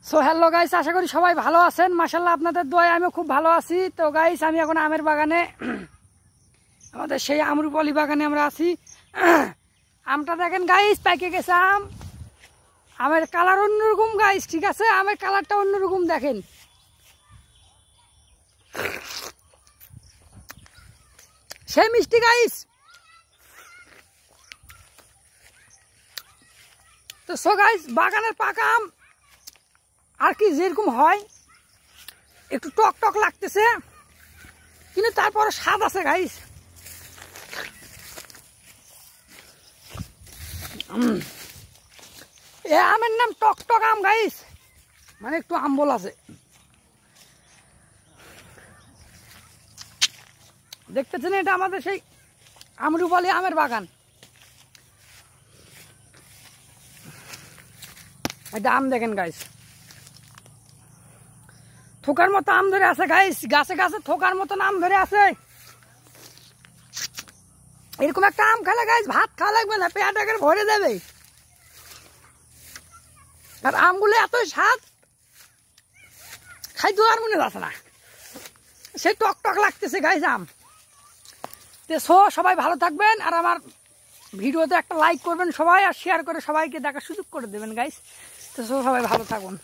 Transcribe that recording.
So hello guys, আশা করি সবাই ভালো আছেন। মাশাআল্লাহ আপনাদের দোয়ায় আমিও খুব ভালো আছি। তো গাইস, আমি এখন আমের বাগানে, আমাদের সেই আমরুপালি বাগানে আমরা আছি। আমটা দেখেন গাইস, পেকে গেছে আম। আমের কালার অন্যরকম গাইস, ঠিক আছে, আমের কালারটা অন্যরকম দেখেন। সেই মিষ্টি গাইস। তো সো গাইস, বাগানের পাকা আম আর কি যেরকম হয়, একটু টক টক লাগতেছে, কিন্তু তারপরে স্বাদ আছে গাইস। এ আমের নাম টক টক আম গাইস, মানে একটু আম্বল আছে। দেখতেছেন, এটা আমাদের সেই আমরুপালি আমের বাগান। এটা আম দেখেন গাইস, থোকার মতো আম ধরে আছে গাইস, গাছে গাছে থোকার মতন আম ধরে আছে। এরকম একটা আম খেলে গাইস ভাত খাওয়া লাগবে না, পেট একেবারে ভরে যাবে। আর আমগুলো এত স্বাদ, খাইতে আর মনে যাচ্ছে না, সেই টক টক লাগতেছে গাইস আম। তো সবাই ভালো থাকবেন, আর আমার ভিডিওতে একটা লাইক করবেন সবাই, আর শেয়ার করে সবাইকে দেখার সুযোগ করে দেবেন গাইস। তো সবাই ভালো থাকুন।